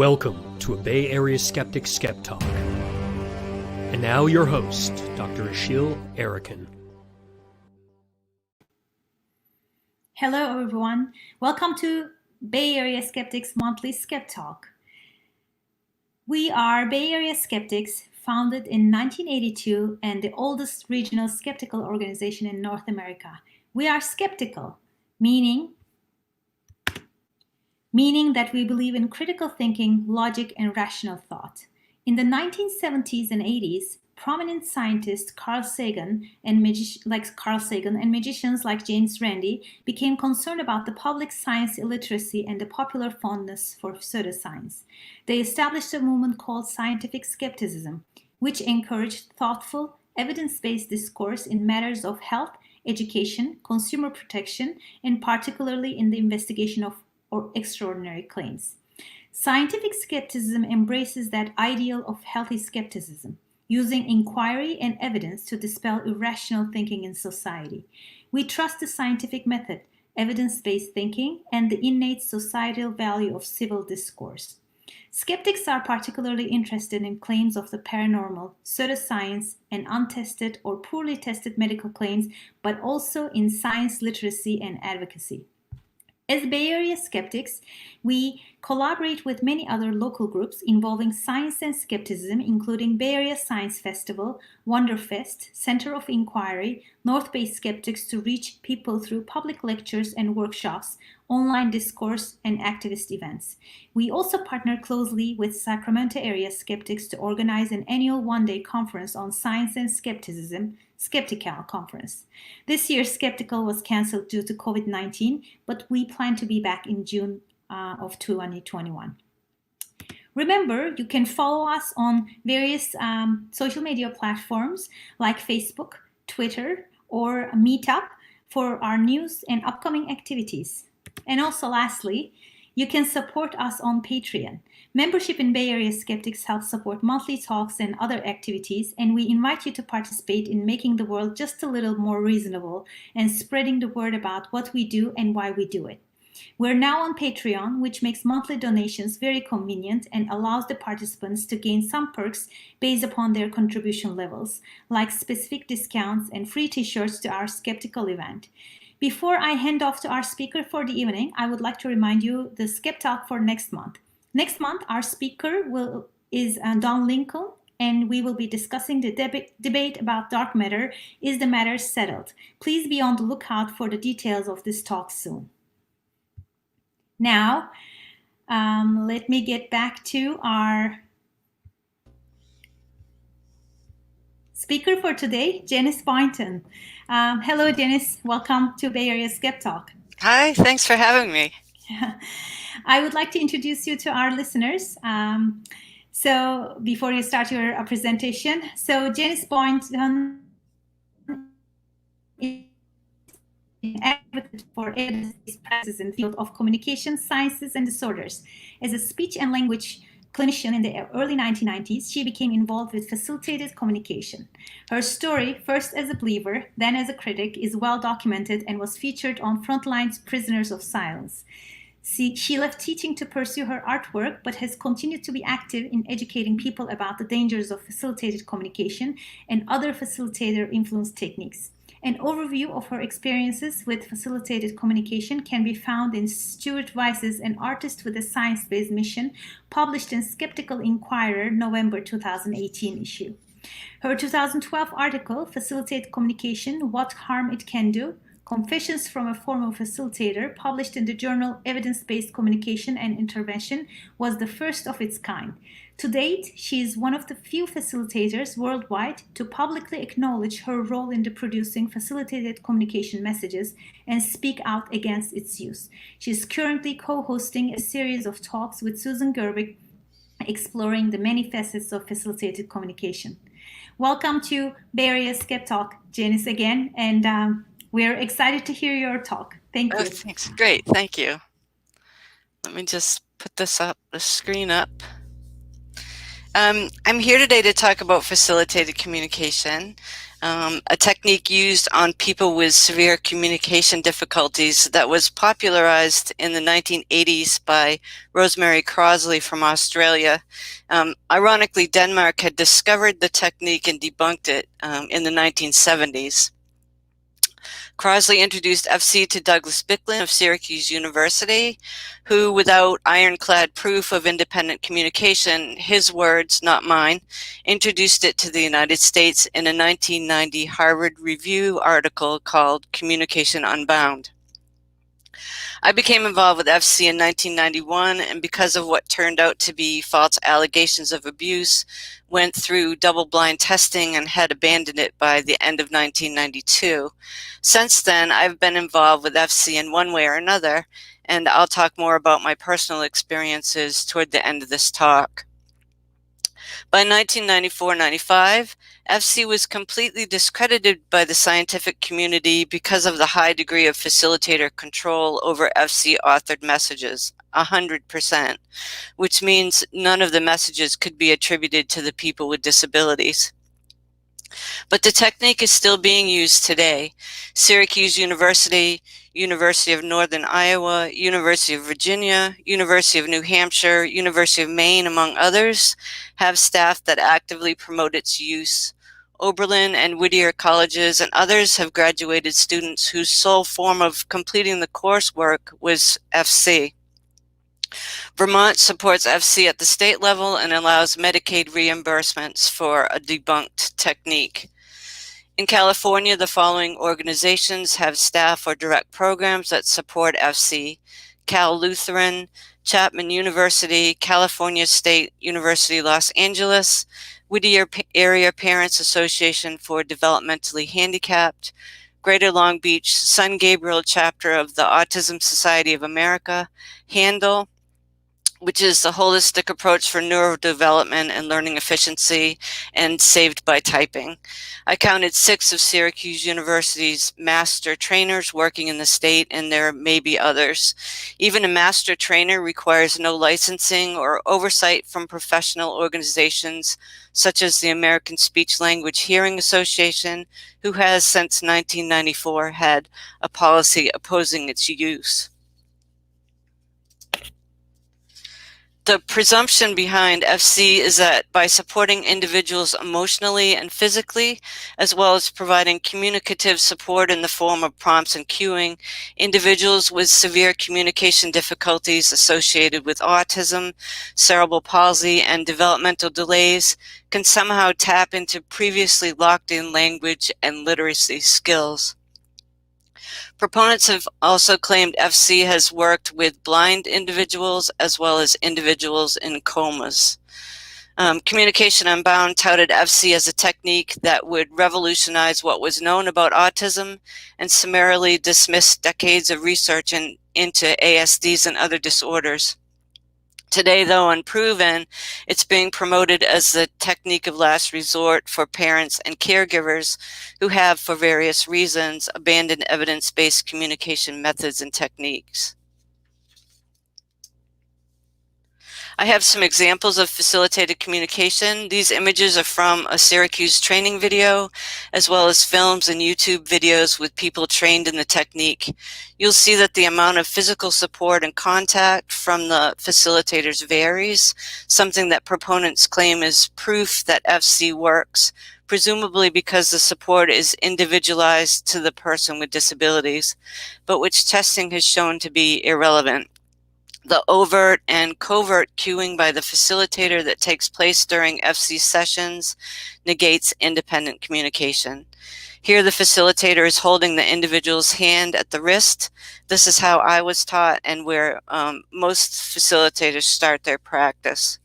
Welcome to a Bay Area Skeptic Skep Talk. And now your host, Dr. Ashil Arakan. Hello everyone, welcome to Bay Area Skeptics Monthly Skep Talk. We are Bay Area Skeptics, founded in 1982 and the oldest regional skeptical organization in North America. We are skeptical, meaning that we believe in critical thinking, logic, and rational thought. In the 1970s and 80s, prominent scientists Carl Sagan and magicians like James Randi became concerned about the public science illiteracy and the popular fondness for pseudoscience. They established a movement called scientific skepticism, which encouraged thoughtful, evidence-based discourse in matters of health, education, consumer protection, and particularly in the investigation of extraordinary claims. Scientific skepticism embraces that ideal of healthy skepticism, using inquiry and evidence to dispel irrational thinking in society. We trust the scientific method, evidence-based thinking, and the innate societal value of civil discourse. Skeptics are particularly interested in claims of the paranormal, pseudoscience, and untested or poorly tested medical claims, but also in science literacy and advocacy. As Bay Area Skeptics, we collaborate with many other local groups involving science and skepticism, including Bay Area Science Festival, Wonderfest, Center of Inquiry, North Bay Skeptics, to reach people through public lectures and workshops, online discourse, and activist events. We also partner closely with Sacramento area skeptics to organize an annual one-day conference on science and skepticism, Skeptical Conference. This year, Skeptical was canceled due to COVID-19, but we plan to be back in June of 2021. Remember, you can follow us on various social media platforms like Facebook, Twitter, or Meetup for our news and upcoming activities. And also, lastly, you can support us on Patreon. Membership in Bay Area Skeptics helps support monthly talks and other activities, and we invite you to participate in making the world just a little more reasonable and spreading the word about what we do and why we do it. We're now on Patreon, which makes monthly donations very convenient and allows the participants to gain some perks based upon their contribution levels, like specific discounts and free t-shirts to our skeptical event. Before I hand off to our speaker for the evening, I would like to remind you the Skep Talk for next month. Next month, our speaker is Don Lincoln, and we will be discussing the debate about dark matter. Is the matter settled? Please be on the lookout for the details of this talk soon. Now, let me get back to our speaker for today, Janyce Boynton. Hello, Janyce. Welcome to Bay Area Skep Talk. Hi, thanks for having me. I would like to introduce you to our listeners. So before you start your presentation, so Janyce Boynton is an advocate for evidence-based practices in the field of communication, sciences, and disorders. As a speech and language clinician in the early 1990s, she became involved with facilitated communication. Her story, first as a believer, then as a critic, is well documented and was featured on Frontline's Prisoners of Silence. She left teaching to pursue her artwork, but has continued to be active in educating people about the dangers of facilitated communication and other facilitator influence techniques. An overview of her experiences with facilitated communication can be found in Stuart Weiss's An Artist with a Science-Based Mission, published in Skeptical Inquirer, November 2018 issue. Her 2012 article, Facilitate Communication, What Harm It Can Do, Confessions from a Former Facilitator, published in the journal Evidence-Based Communication and Intervention, was the first of its kind. To date, she is one of the few facilitators worldwide to publicly acknowledge her role in producing facilitated communication messages and speak out against its use. She is currently co-hosting a series of talks with Susan Gerbic, exploring the many facets of facilitated communication. Welcome to Bay Area Skep Talk, Janyce, again, and we're excited to hear your talk. Thank you. Oh, thanks. Great. Thank you. Let me just put the screen up. I'm here today to talk about facilitated communication. a technique used on people with severe communication difficulties that was popularized in the 1980s by Rosemary Crossley from Australia. Ironically, Denmark had discovered the technique and debunked it in the 1970s. Crossley introduced FC to Douglas Bicklin of Syracuse University, who, without ironclad proof of independent communication, his words, not mine, introduced it to the United States in a 1990 Harvard Review article called Communication Unbound. I became involved with FC in 1991, and because of what turned out to be false allegations of abuse, went through double-blind testing and had abandoned it by the end of 1992. Since then, I've been involved with FC in one way or another, and I'll talk more about my personal experiences toward the end of this talk. By 1994-95, FC was completely discredited by the scientific community because of the high degree of facilitator control over FC-authored messages, 100%, which means none of the messages could be attributed to the people with disabilities. But the technique is still being used today. Syracuse University, University of Northern Iowa, University of Virginia, University of New Hampshire, University of Maine, among others, have staff that actively promote its use. Oberlin and Whittier colleges and others have graduated students whose sole form of completing the coursework was FC. Vermont supports FC at the state level and allows Medicaid reimbursements for a debunked technique. In California, the following organizations have staff or direct programs that support FC: Cal Lutheran, Chapman University, California State University, Los Angeles, Whittier Area Parents Association for Developmentally Handicapped, Greater Long Beach San Gabriel chapter of the Autism Society of America, Handle, which is the holistic approach for neurodevelopment and learning efficiency, and Saved by Typing. I counted 6 of Syracuse University's master trainers working in the state, and there may be others. Even a master trainer requires no licensing or oversight from professional organizations such as the American Speech Language Hearing Association, who has since 1994 had a policy opposing its use. The presumption behind FC is that by supporting individuals emotionally and physically, as well as providing communicative support in the form of prompts and cueing, individuals with severe communication difficulties associated with autism, cerebral palsy, and developmental delays can somehow tap into previously locked-in language and literacy skills. Proponents have also claimed FC has worked with blind individuals as well as individuals in comas. Communication Unbound touted FC as a technique that would revolutionize what was known about autism and summarily dismiss decades of research into ASDs and other disorders. Today, though unproven, it's being promoted as the technique of last resort for parents and caregivers who have, for various reasons, abandoned evidence-based communication methods and techniques. I have some examples of facilitated communication. These images are from a Syracuse training video, as well as films and YouTube videos with people trained in the technique. You'll see that the amount of physical support and contact from the facilitators varies, something that proponents claim is proof that FC works, presumably because the support is individualized to the person with disabilities, but which testing has shown to be irrelevant. The overt and covert cueing by the facilitator that takes place during FC sessions negates independent communication. Here the facilitator is holding the individual's hand at the wrist. This is how I was taught and where most facilitators start their practice.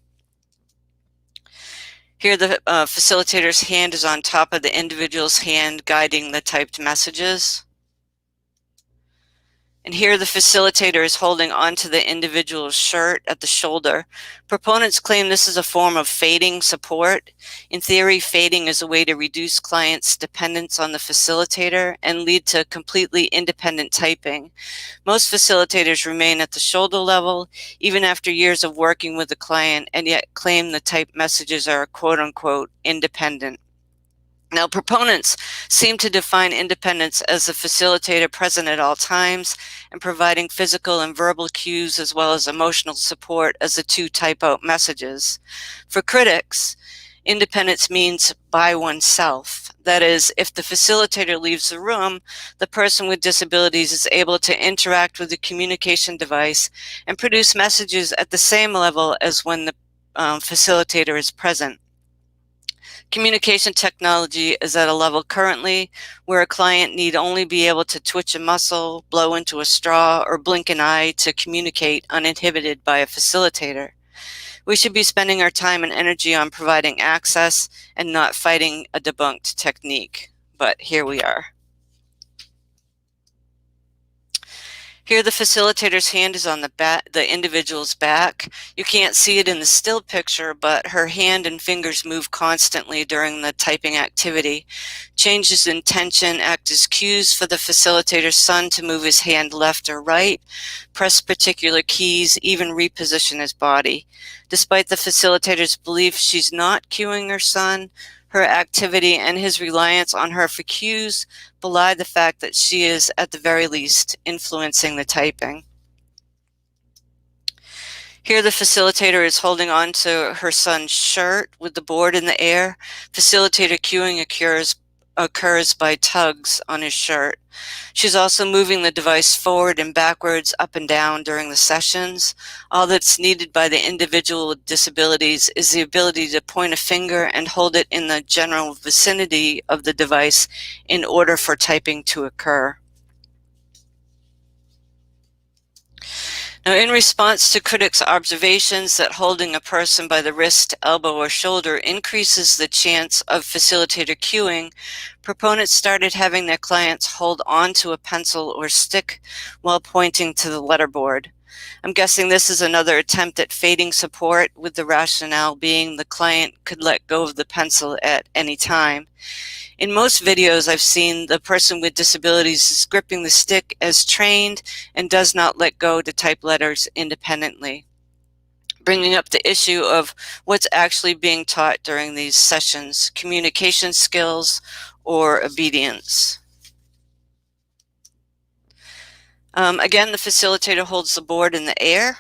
Here the facilitator's hand is on top of the individual's hand guiding the typed messages. And here the facilitator is holding onto the individual's shirt at the shoulder. Proponents claim this is a form of fading support. In theory, fading is a way to reduce clients' dependence on the facilitator and lead to completely independent typing. Most facilitators remain at the shoulder level, even after years of working with the client, and yet claim the typed messages are quote-unquote independent. Now, proponents seem to define independence as the facilitator present at all times and providing physical and verbal cues as well as emotional support as the two type out messages. For critics, independence means by oneself. That is, if the facilitator leaves the room, the person with disabilities is able to interact with the communication device and produce messages at the same level as when the facilitator is present. Communication technology is at a level currently where a client need only be able to twitch a muscle, blow into a straw, or blink an eye to communicate uninhibited by a facilitator. We should be spending our time and energy on providing access and not fighting a debunked technique. But here we are. Here the facilitator's hand is on the individual's back. You can't see it in the still picture, but her hand and fingers move constantly during the typing activity. Changes in tension act as cues for the facilitator's son to move his hand left or right, press particular keys, even reposition his body. Despite the facilitator's belief she's not cueing her son, her activity and his reliance on her for cues belie the fact that she is, at the very least, influencing the typing. Here the facilitator is holding on to her son's shirt with the board in the air. Facilitator cueing occurs by tugs on his shirt. She's also moving the device forward and backwards, up and down during the sessions. All that's needed by the individual with disabilities is the ability to point a finger and hold it in the general vicinity of the device in order for typing to occur. Now, in response to critics' observations that holding a person by the wrist, elbow, or shoulder increases the chance of facilitator cueing, proponents started having their clients hold on to a pencil or stick while pointing to the letterboard. I'm guessing this is another attempt at fading support, with the rationale being the client could let go of the pencil at any time. In most videos I've seen, the person with disabilities is gripping the stick as trained and does not let go to type letters independently, bringing up the issue of what's actually being taught during these sessions: communication skills or obedience. Again, the facilitator holds the board in the air.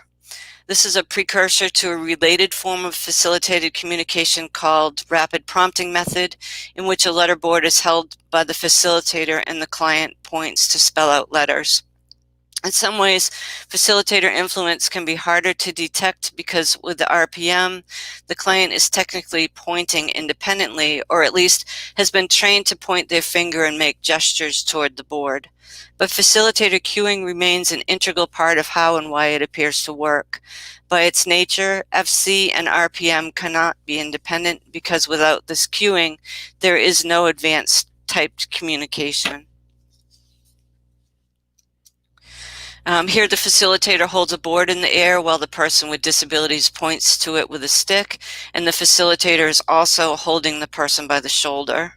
This is a precursor to a related form of facilitated communication called rapid prompting method, in which a letterboard is held by the facilitator and the client points to spell out letters. In some ways, facilitator influence can be harder to detect because with the RPM, the client is technically pointing independently, or at least has been trained to point their finger and make gestures toward the board. But facilitator cueing remains an integral part of how and why it appears to work. By its nature, FC and RPM cannot be independent because without this cueing, there is no advanced typed communication. Here the facilitator holds a board in the air while the person with disabilities points to it with a stick, and the facilitator is also holding the person by the shoulder.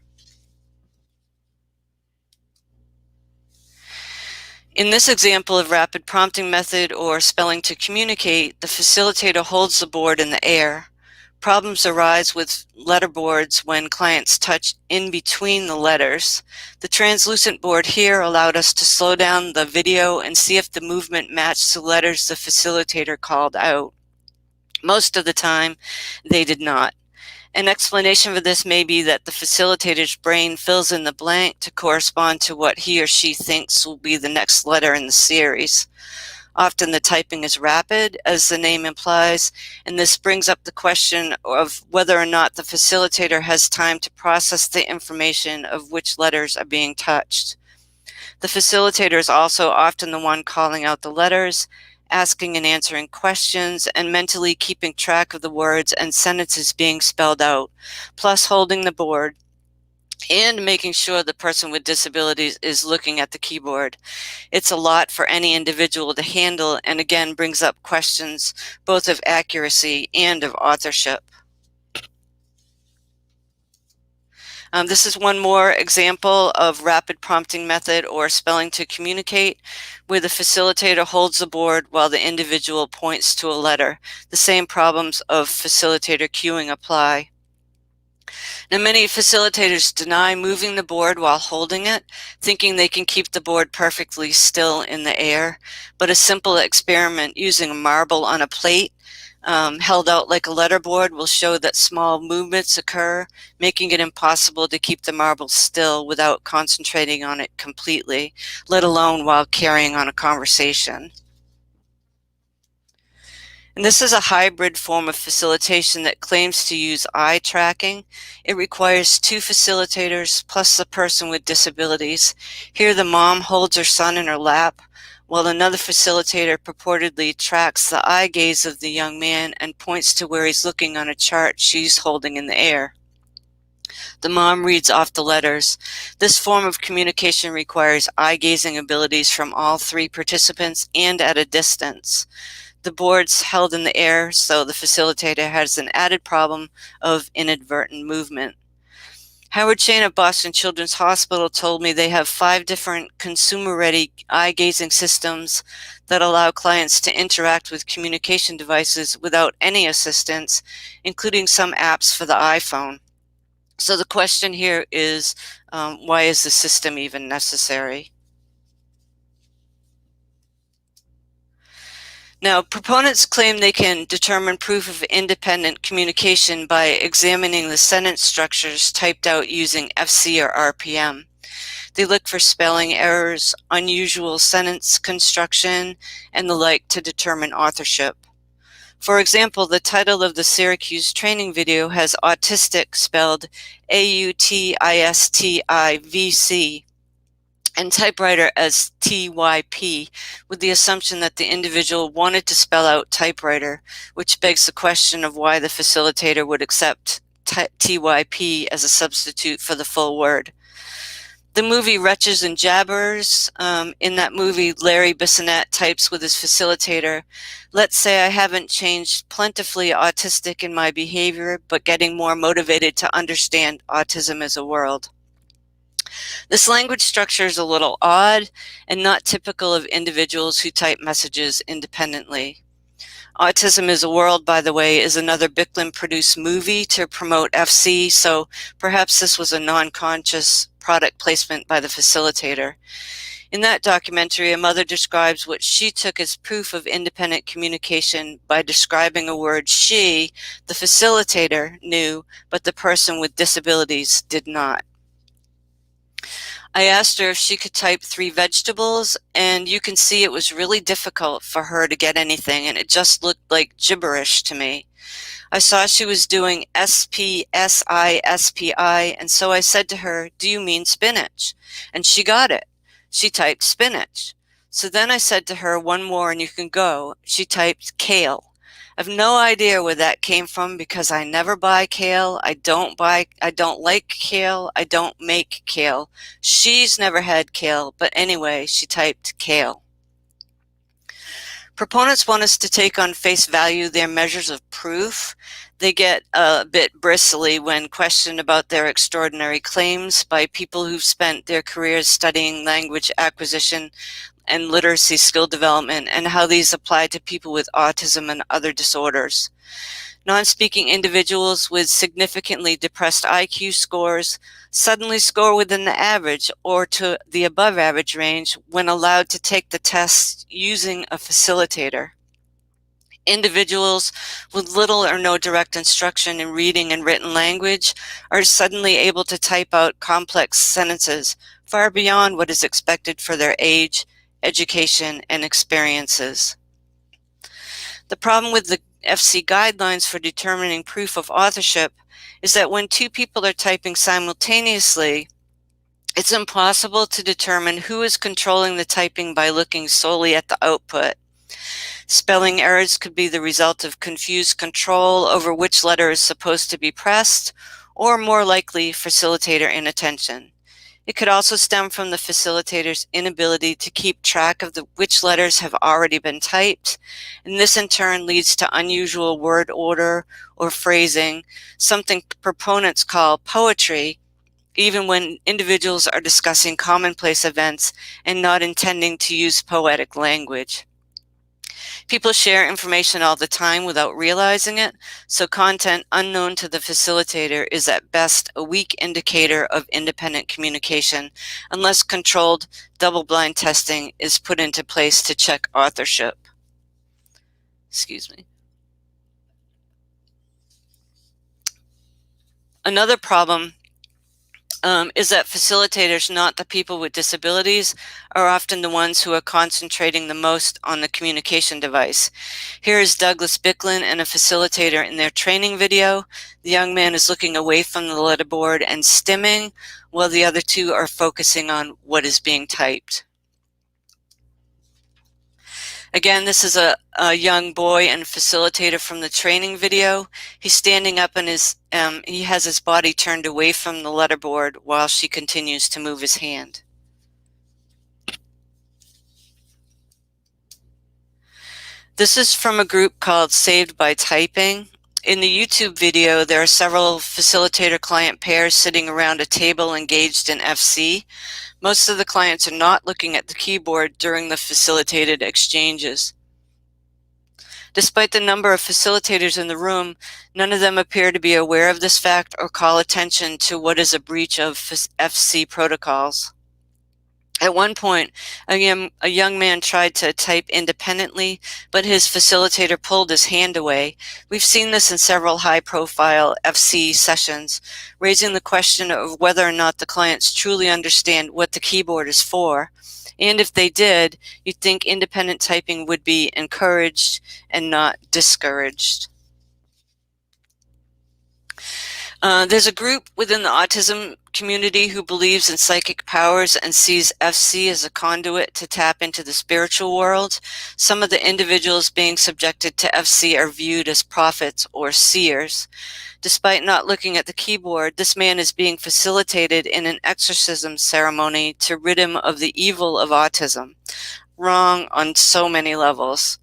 In this example of rapid prompting method or spelling to communicate, the facilitator holds the board in the air. Problems arise with letterboards when clients touch in between the letters. The translucent board here allowed us to slow down the video and see if the movement matched the letters the facilitator called out. Most of the time, they did not. An explanation for this may be that the facilitator's brain fills in the blank to correspond to what he or she thinks will be the next letter in the series. Often the typing is rapid, as the name implies, and this brings up the question of whether or not the facilitator has time to process the information of which letters are being touched. The facilitator is also often the one calling out the letters, asking and answering questions, and mentally keeping track of the words and sentences being spelled out, plus holding the board and making sure the person with disabilities is looking at the keyboard. It's a lot for any individual to handle, and again brings up questions both of accuracy and of authorship. This is one more example of rapid prompting method or spelling to communicate, where the facilitator holds the board while the individual points to a letter. The same problems of facilitator cueing apply. Now, many facilitators deny moving the board while holding it, thinking they can keep the board perfectly still in the air, but a simple experiment using a marble on a plate held out like a letterboard will show that small movements occur, making it impossible to keep the marble still without concentrating on it completely, let alone while carrying on a conversation. And this is a hybrid form of facilitation that claims to use eye tracking. It requires two facilitators plus the person with disabilities. Here the mom holds her son in her lap, while another facilitator purportedly tracks the eye gaze of the young man and points to where he's looking on a chart she's holding in the air. The mom reads off the letters. This form of communication requires eye-gazing abilities from all three participants and at a distance. The board's held in the air, so the facilitator has an added problem of inadvertent movement. Howard Shane of Boston Children's Hospital told me they have 5 different consumer-ready eye-gazing systems that allow clients to interact with communication devices without any assistance, including some apps for the iPhone. So the question here is, why is the system even necessary? Now, proponents claim they can determine proof of independent communication by examining the sentence structures typed out using FC or RPM. They look for spelling errors, unusual sentence construction, and the like to determine authorship. For example, the title of the Syracuse training video has autistic spelled AUTISTIVC and typewriter as TYP, with the assumption that the individual wanted to spell out typewriter, which begs the question of why the facilitator would accept TYP as a substitute for the full word. The movie Wretches and Jabberers, in that movie, Larry Bissonette types with his facilitator, "Let's say I haven't changed plentifully autistic in my behavior, but getting more motivated to understand autism as a world." This language structure is a little odd and not typical of individuals who type messages independently. Autism is a World, by the way, is another Bicklin-produced movie to promote FC, so perhaps this was a non-conscious product placement by the facilitator. In that documentary, a mother describes what she took as proof of independent communication by describing a word she, the facilitator, knew, but the person with disabilities did not. I asked her if she could type 3 vegetables, and you can see it was really difficult for her to get anything, and it just looked like gibberish to me. I saw she was doing SPSI, and so I said to her, "Do you mean spinach?" And she got it. She typed spinach. So then I said to her, "One more and you can go." She typed kale. I have no idea where that came from because I never buy kale. I don't like kale. I don't make kale. She's never had kale, but anyway, she typed kale. Proponents want us to take on face value their measures of proof. They get a bit bristly when questioned about their extraordinary claims by people who've spent their careers studying language acquisition and literacy skill development and how these apply to people with autism and other disorders. Non-speaking individuals with significantly depressed IQ scores suddenly score within the average or to the above average range when allowed to take the test using a facilitator. Individuals with little or no direct instruction in reading and written language are suddenly able to type out complex sentences far beyond what is expected for their age, education, and experiences. The problem with the FC guidelines for determining proof of authorship is that when 2 people are typing simultaneously, it's impossible to determine who is controlling the typing by looking solely at the output. Spelling errors could be the result of confused control over which letter is supposed to be pressed, or more likely, facilitator inattention. It could also stem from the facilitator's inability to keep track of which letters have already been typed, and this in turn leads to unusual word order or phrasing, something proponents call poetry, even when individuals are discussing commonplace events and not intending to use poetic language. People share information all the time without realizing it, so content unknown to the facilitator is at best a weak indicator of independent communication, unless controlled double-blind testing is put into place to check authorship. Excuse me. Another problem is that facilitators, not the people with disabilities, are often the ones who are concentrating the most on the communication device. Here is Douglas Bicklin and a facilitator in their training video. The young man is looking away from the letterboard and stimming, while the other two are focusing on what is being typed. Again, this is a young boy and facilitator from the training video. He's standing up and he has his body turned away from the letterboard while she continues to move his hand. This is from a group called Saved by Typing. In the YouTube video, there are several facilitator-client pairs sitting around a table engaged in FC. Most of the clients are not looking at the keyboard during the facilitated exchanges. Despite the number of facilitators in the room, none of them appear to be aware of this fact or call attention to what is a breach of FC protocols. At one point, a young man tried to type independently, but his facilitator pulled his hand away. We've seen this in several high-profile FC sessions, raising the question of whether or not the clients truly understand what the keyboard is for. And if they did, you'd think independent typing would be encouraged and not discouraged. There's a group within the autism community who believes in psychic powers and sees FC as a conduit to tap into the spiritual world. Some of the individuals being subjected to FC are viewed as prophets or seers. Despite not looking at the keyboard, this man is being facilitated in an exorcism ceremony to rid him of the evil of autism. Wrong on so many levels.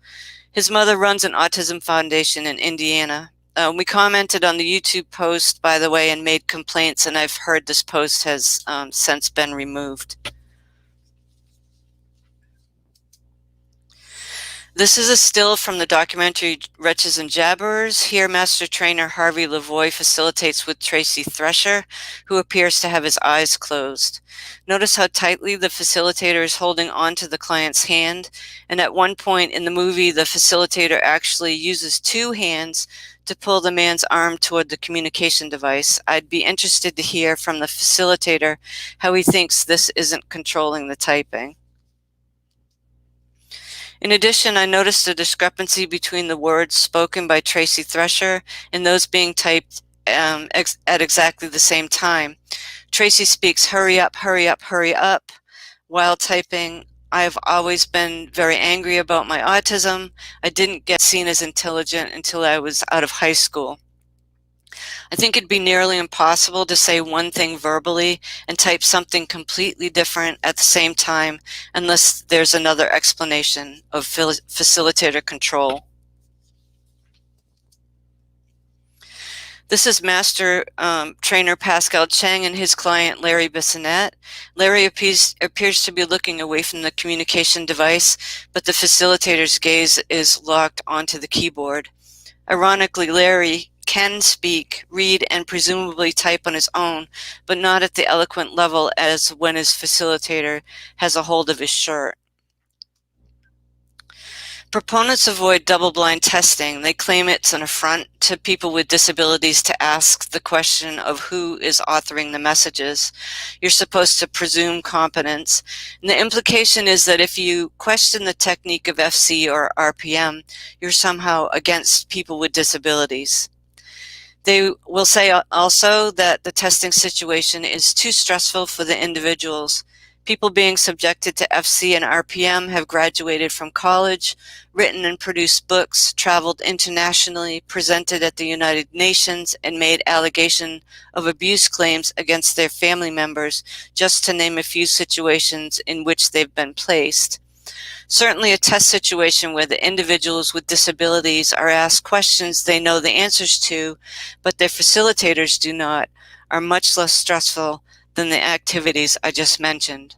His mother runs an autism foundation in Indiana. We commented on the YouTube post, by the way, and made complaints, and I've heard this post has since been removed. This is a still from the documentary Wretches and Jabberers. Here, Master Trainer Harvey Lavoie facilitates with Tracy Thresher, who appears to have his eyes closed. Notice how tightly the facilitator is holding onto the client's hand, and at one point in the movie, the facilitator actually uses two hands to pull the man's arm toward the communication device. I'd be interested to hear from the facilitator how he thinks this isn't controlling the typing. In addition, I noticed a discrepancy between the words spoken by Tracy Thresher and those being typed at exactly the same time. Tracy speaks, "Hurry up, hurry up, hurry up," while typing, "I have always been very angry about my autism. I didn't get seen as intelligent until I was out of high school." I think it'd be nearly impossible to say one thing verbally and type something completely different at the same time unless there's another explanation of facilitator control. This is Master Trainer Pascal Cheng and his client Larry Bissonette. Larry appears to be looking away from the communication device, but the facilitator's gaze is locked onto the keyboard. Ironically, Larry can speak, read, and presumably type on his own, but not at the eloquent level as when his facilitator has a hold of his shirt. Proponents avoid double-blind testing. They claim it's an affront to people with disabilities to ask the question of who is authoring the messages. You're supposed to presume competence. And the implication is that if you question the technique of FC or RPM, you're somehow against people with disabilities. They will say also that the testing situation is too stressful for the individuals. People being subjected to FC and RPM have graduated from college, written and produced books, traveled internationally, presented at the United Nations, and made allegation of abuse claims against their family members, just to name a few situations in which they've been placed. Certainly a test situation where the individuals with disabilities are asked questions they know the answers to, but their facilitators do not, are much less stressful than the activities I just mentioned.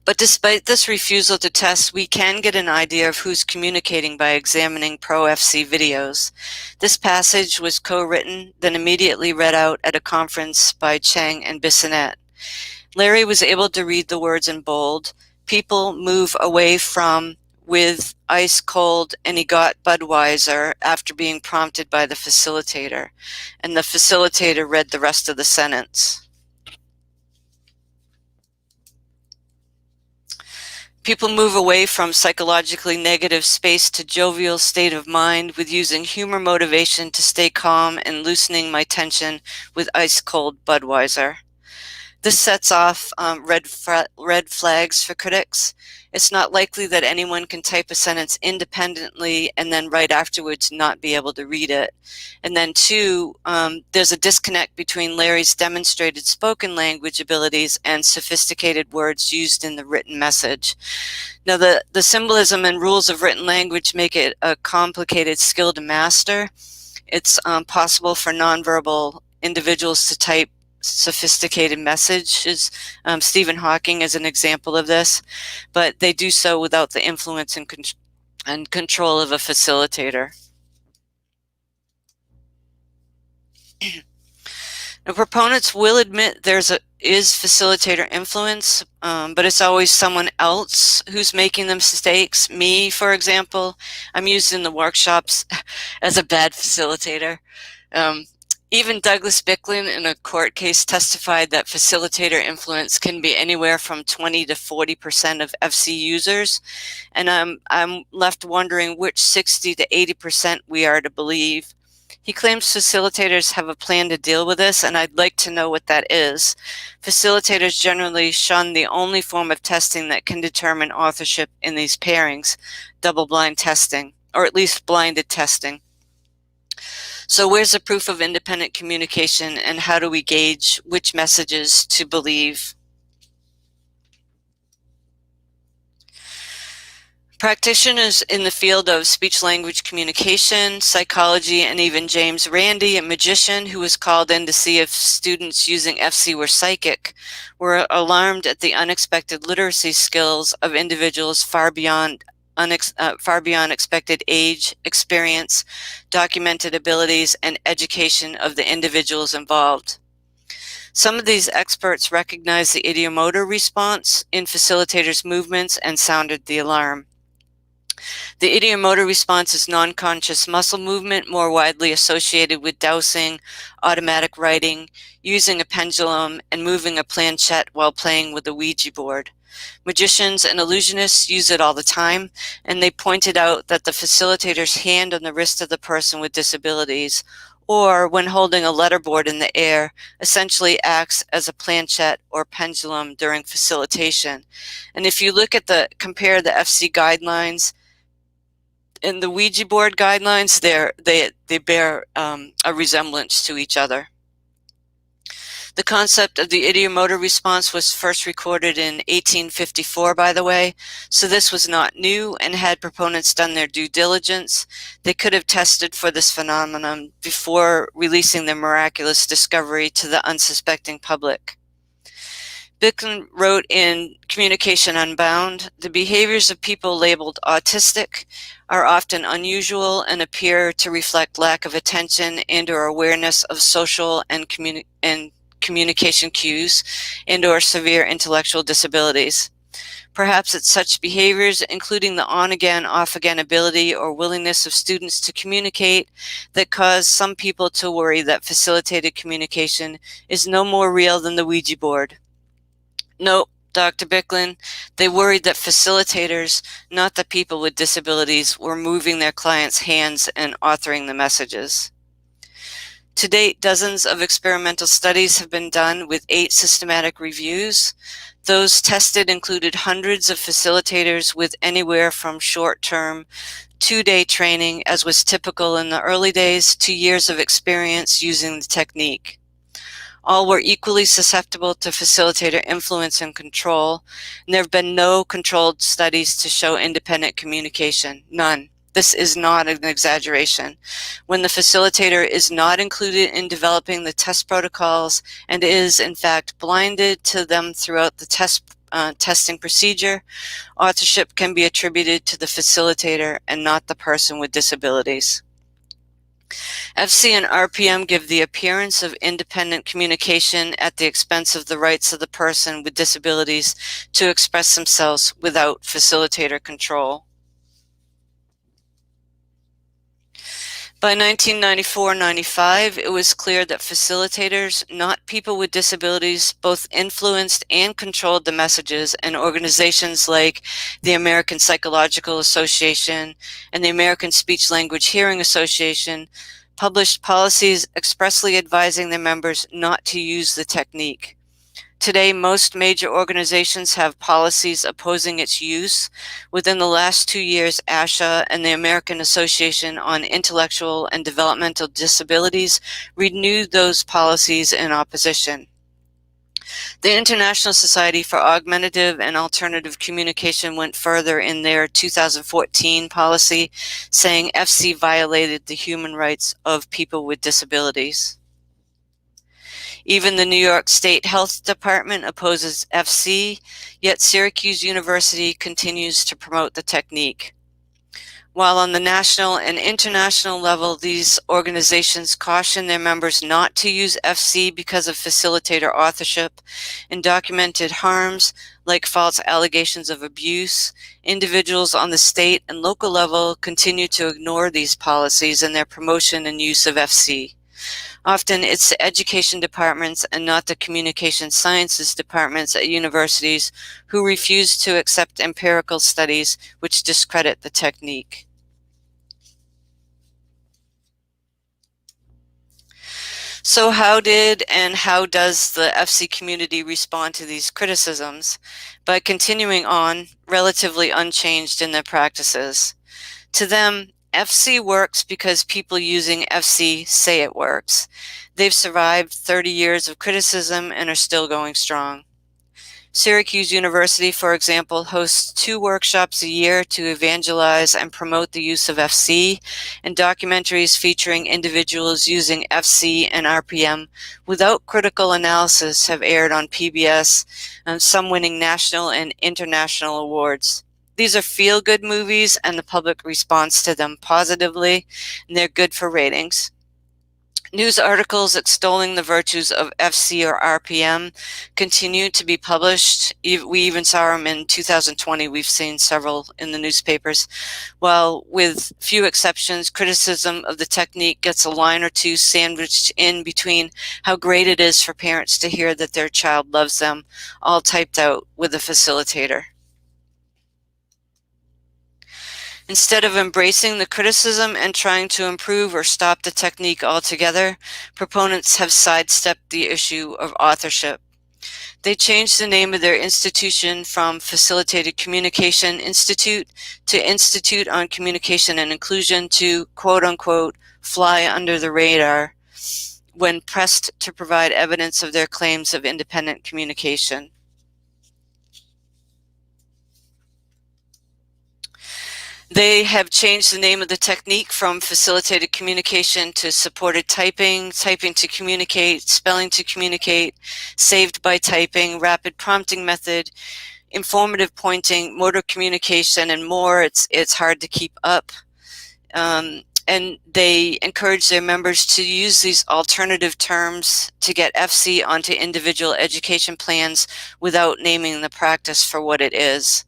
But despite this refusal to test, we can get an idea of who's communicating by examining Pro-FC videos. This passage was co-written, then immediately read out at a conference by Chang and Bissonnette. Larry was able to read the words in bold. People move away from with ice cold, and he got Budweiser after being prompted by the facilitator. And the facilitator read the rest of the sentence. People move away from psychologically negative space to jovial state of mind with using humor motivation to stay calm and loosening my tension with ice-cold Budweiser. This sets off red flags for critics. It's not likely that anyone can type a sentence independently and then right afterwards not be able to read it. And then two, there's a disconnect between Larry's demonstrated spoken language abilities and sophisticated words used in the written message. Now, the symbolism and rules of written language make it a complicated skill to master. It's possible for nonverbal individuals to type sophisticated messages. Stephen Hawking is an example of this, but they do so without the influence and control of a facilitator. Now, proponents will admit is facilitator influence, but it's always someone else who's making the mistakes. Me, for example, I'm used in the workshops as a bad facilitator. Even Douglas Bicklin in a court case testified that facilitator influence can be anywhere from 20 to 40% of FC users, and I'm left wondering which 60 to 80% we are to believe. He claims facilitators have a plan to deal with this, and I'd like to know what that is. Facilitators generally shun the only form of testing that can determine authorship in these pairings, double-blind testing, or at least blinded testing. So where's the proof of independent communication, and how do we gauge which messages to believe? Practitioners in the field of speech-language communication, psychology, and even James Randi, a magician who was called in to see if students using FC were psychic, were alarmed at the unexpected literacy skills of individuals far beyond expected age, experience, documented abilities, and education of the individuals involved. Some of these experts recognized the ideomotor response in facilitators' movements and sounded the alarm. The ideomotor response is non-conscious muscle movement, more widely associated with dowsing, automatic writing, using a pendulum, and moving a planchette while playing with a Ouija board. Magicians and illusionists use it all the time, and they pointed out that the facilitator's hand on the wrist of the person with disabilities, or when holding a letterboard in the air, essentially acts as a planchette or pendulum during facilitation. And if you look at compare the FC guidelines and the Ouija board guidelines, they bear a resemblance to each other. The concept of the ideomotor response was first recorded in 1854, by the way, so this was not new, and had proponents done their due diligence, they could have tested for this phenomenon before releasing their miraculous discovery to the unsuspecting public. Bicklin wrote in Communication Unbound, "The behaviors of people labeled autistic are often unusual and appear to reflect lack of attention and/or awareness of social and communication cues and/or severe intellectual disabilities. Perhaps it's such behaviors, including the on-again, off-again ability or willingness of students to communicate, that cause some people to worry that facilitated communication is no more real than the Ouija board." No, Dr. Bicklin, they worried that facilitators, not the people with disabilities, were moving their clients' hands and authoring the messages. To date, dozens of experimental studies have been done with 8 systematic reviews. Those tested included hundreds of facilitators with anywhere from short-term, 2-day training, as was typical in the early days, to years of experience using the technique. All were equally susceptible to facilitator influence and control, and there have been no controlled studies to show independent communication. None. This is not an exaggeration. When the facilitator is not included in developing the test protocols and is, in fact, blinded to them throughout the test testing procedure, authorship can be attributed to the facilitator and not the person with disabilities. FC and RPM give the appearance of independent communication at the expense of the rights of the person with disabilities to express themselves without facilitator control. By 1994-95, it was clear that facilitators, not people with disabilities, both influenced and controlled the messages, and organizations like the American Psychological Association and the American Speech Language Hearing Association published policies expressly advising their members not to use the technique. Today, most major organizations have policies opposing its use. Within the last 2 years, ASHA and the American Association on Intellectual and Developmental Disabilities renewed those policies in opposition. The International Society for Augmentative and Alternative Communication went further in their 2014 policy, saying FC violated the human rights of people with disabilities. Even the New York State Health Department opposes FC, yet Syracuse University continues to promote the technique. While on the national and international level, these organizations caution their members not to use FC because of facilitator authorship and documented harms like false allegations of abuse, individuals on the state and local level continue to ignore these policies in their promotion and use of FC. Often it's the education departments and not the communication sciences departments at universities who refuse to accept empirical studies which discredit the technique. So how did and how does the FC community respond to these criticisms? By continuing on, relatively unchanged in their practices. To them, FC works because people using FC say it works. They've survived 30 years of criticism and are still going strong. Syracuse University, for example, hosts 2 workshops a year to evangelize and promote the use of FC, and documentaries featuring individuals using FC and RPM without critical analysis have aired on PBS, some winning national and international awards. These are feel-good movies, and the public responds to them positively, and they're good for ratings. News articles extolling the virtues of FC or RPM continue to be published. We even saw them in 2020. We've seen several in the newspapers. While with few exceptions, criticism of the technique gets a line or two sandwiched in between how great it is for parents to hear that their child loves them, all typed out with a facilitator. Instead of embracing the criticism and trying to improve or stop the technique altogether, proponents have sidestepped the issue of authorship. They changed the name of their institution from Facilitated Communication Institute to Institute on Communication and Inclusion to, quote-unquote, fly under the radar when pressed to provide evidence of their claims of independent communication. They have changed the name of the technique from facilitated communication to supported typing, typing to communicate, spelling to communicate, saved by typing, rapid prompting method, informative pointing, motor communication, and more. It's hard to keep up. And they encourage their members to use these alternative terms to get FC onto individual education plans without naming the practice for what it is.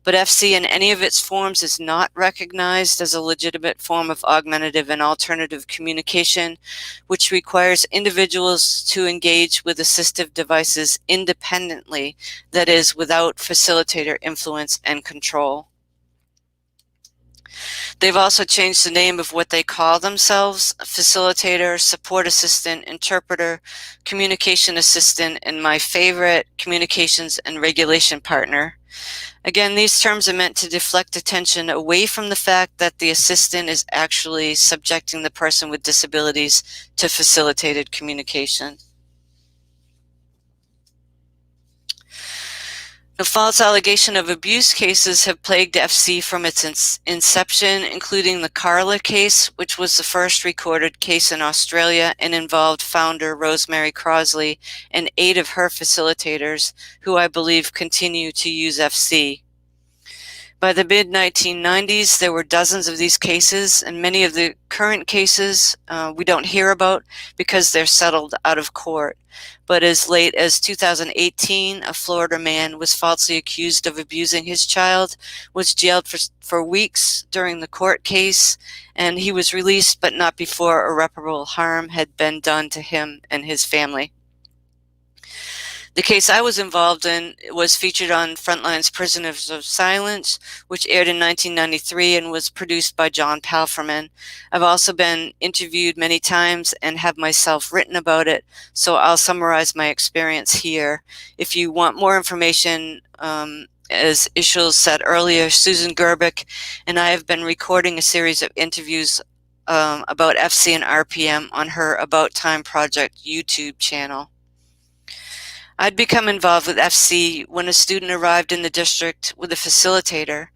But FC in any of its forms is not recognized as a legitimate form of augmentative and alternative communication, which requires individuals to engage with assistive devices independently, that is, without facilitator influence and control. They've also changed the name of what they call themselves: facilitator, support assistant, interpreter, communication assistant, and my favorite, communications and regulation partner. Again, these terms are meant to deflect attention away from the fact that the assistant is actually subjecting the person with disabilities to facilitated communication. The false allegation of abuse cases have plagued FC from its inception, including the Carla case, which was the first recorded case in Australia and involved founder Rosemary Crosley and 8 of her facilitators, who I believe continue to use FC. By the mid-1990s, there were dozens of these cases, and many of the current cases we don't hear about because they're settled out of court. But as late as 2018, a Florida man was falsely accused of abusing his child, was jailed for weeks during the court case, and he was released, but not before irreparable harm had been done to him and his family. The case I was involved in was featured on Frontline's Prisoners of Silence, which aired in 1993 and was produced by John Palfreman. I've also been interviewed many times and have myself written about it, so I'll summarize my experience here. If you want more information, as Ishil said earlier, Susan Gerbic and I have been recording a series of interviews about FC and RPM on her About Time Project YouTube channel. I'd become involved with FC when a student arrived in the district with a facilitator.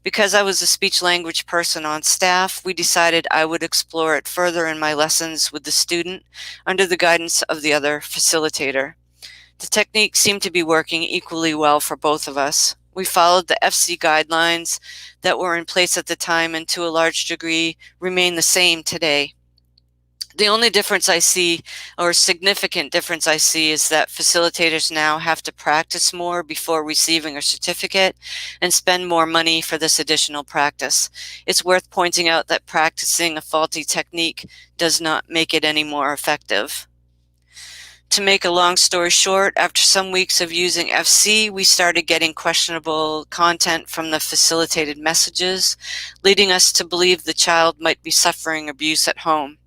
Because I was a speech-language person on staff, we decided I would explore it further in my lessons with the student under the guidance of the other facilitator. The technique seemed to be working equally well for both of us. We followed the FC guidelines that were in place at the time and to a large degree remain the same today. The only difference I see, or significant difference I see, is that facilitators now have to practice more before receiving a certificate and spend more money for this additional practice. It's worth pointing out that practicing a faulty technique does not make it any more effective. To make a long story short, after some weeks of using FC, we started getting questionable content from the facilitated messages, leading us to believe the child might be suffering abuse at home.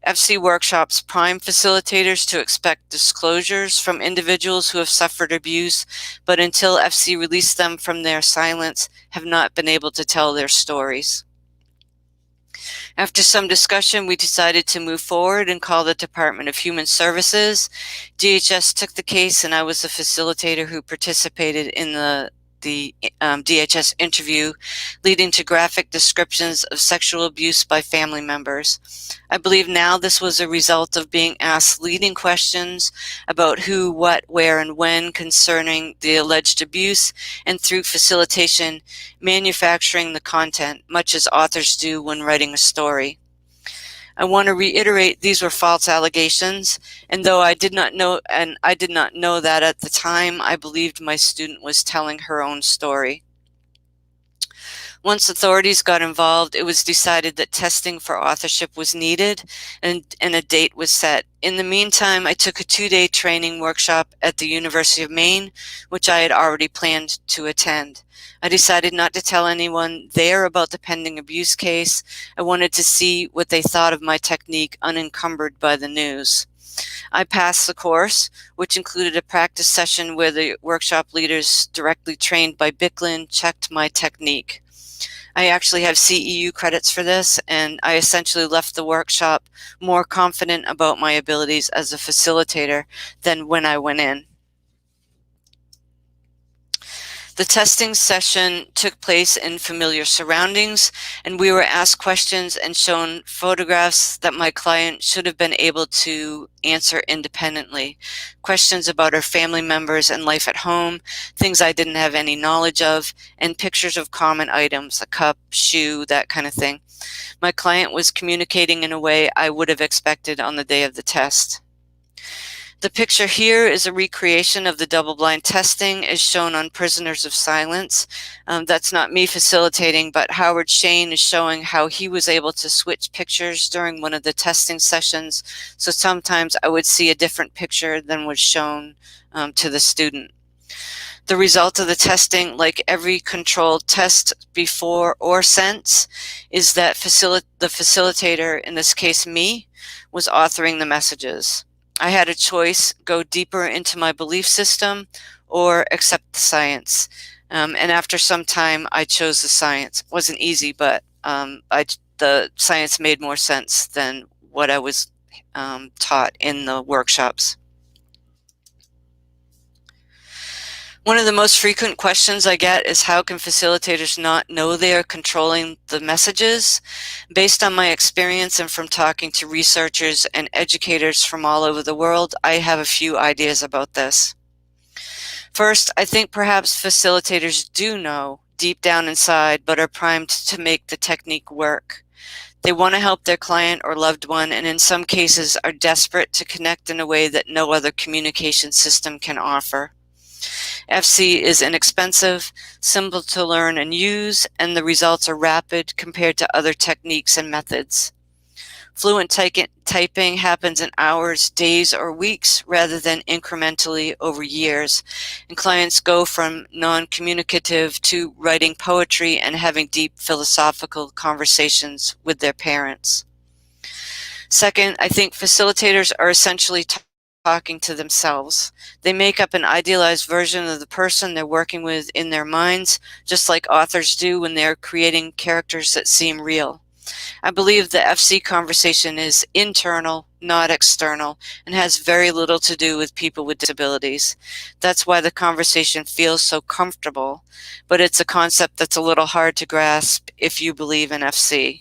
FC workshops prime facilitators to expect disclosures from individuals who have suffered abuse, but until FC released them from their silence, have not been able to tell their stories. After some discussion, we decided to move forward and call the Department of Human Services. DHS took the case, and I was the facilitator who participated in the DHS interview, leading to graphic descriptions of sexual abuse by family members. I believe now this was a result of being asked leading questions about who, what, where, and when concerning the alleged abuse, and through facilitation, manufacturing the content, much as authors do when writing a story. I want to reiterate these were false allegations, and though I did not know that at the time, I believed my student was telling her own story. Once authorities got involved, it was decided that testing for authorship was needed, and a date was set. In the meantime, I took a 2-day training workshop at the University of Maine, which I had already planned to attend. I decided not to tell anyone there about the pending abuse case. I wanted to see what they thought of my technique unencumbered by the news. I passed the course, which included a practice session where the workshop leaders directly trained by Bicklin checked my technique. I actually have CEU credits for this, and I essentially left the workshop more confident about my abilities as a facilitator than when I went in. The testing session took place in familiar surroundings, and we were asked questions and shown photographs that my client should have been able to answer independently. Questions about her family members and life at home, things I didn't have any knowledge of, and pictures of common items, a cup, shoe, that kind of thing. My client was communicating in a way I would have expected on the day of the test. The picture here is a recreation of the double-blind testing as shown on Prisoners of Silence. That's not me facilitating, but Howard Shane is showing how he was able to switch pictures during one of the testing sessions. So sometimes I would see a different picture than was shown to the student. The result of the testing, like every controlled test before or since, is that the facilitator, in this case me, was authoring the messages. I had a choice: go deeper into my belief system or accept the science. And after some time, I chose the science. It wasn't easy, but the science made more sense than what I was taught in the workshops. One of the most frequent questions I get is how can facilitators not know they are controlling the messages? Based on my experience and from talking to researchers and educators from all over the world, I have a few ideas about this. First, I think perhaps facilitators do know deep down inside, but are primed to make the technique work. They want to help their client or loved one, and in some cases are desperate to connect in a way that no other communication system can offer. FC is inexpensive, simple to learn and use, and the results are rapid compared to other techniques and methods. Fluent typing happens in hours, days, or weeks rather than incrementally over years, and clients go from non-communicative to writing poetry and having deep philosophical conversations with their parents. Second, I think facilitators are essentially talking to themselves. They make up an idealized version of the person they're working with in their minds, just like authors do when they're creating characters that seem real. I believe the FC conversation is internal, not external, and has very little to do with people with disabilities. That's why the conversation feels so comfortable, but it's a concept that's a little hard to grasp if you believe in FC.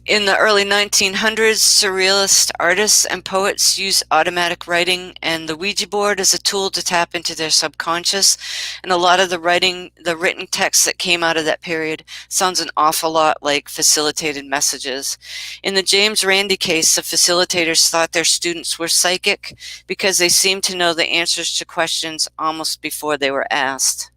In the early 1900s, surrealist artists and poets used automatic writing and the Ouija board as a tool to tap into their subconscious, and a lot of the written text that came out of that period sounds an awful lot like facilitated messages. In the James Randi case, the facilitators thought their students were psychic because they seemed to know the answers to questions almost before they were asked.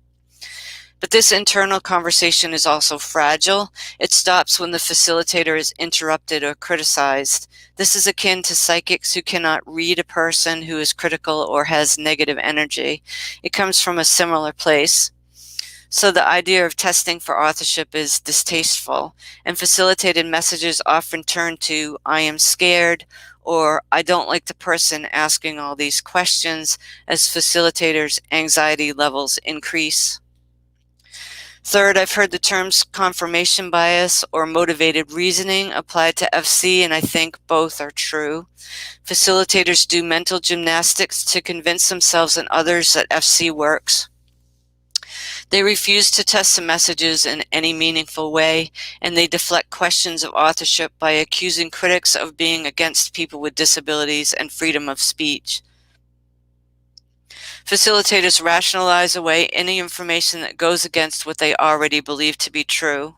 But this internal conversation is also fragile. It stops when the facilitator is interrupted or criticized. This is akin to psychics who cannot read a person who is critical or has negative energy. It comes from a similar place. So the idea of testing for authorship is distasteful, and facilitated messages often turn to "I am scared" or "I don't like the person asking all these questions" as facilitators' anxiety levels increase. Third, I've heard the terms confirmation bias or motivated reasoning applied to FC, and I think both are true. Facilitators do mental gymnastics to convince themselves and others that FC works. They refuse to test the messages in any meaningful way, and they deflect questions of authorship by accusing critics of being against people with disabilities and freedom of speech. Facilitators rationalize away any information that goes against what they already believe to be true.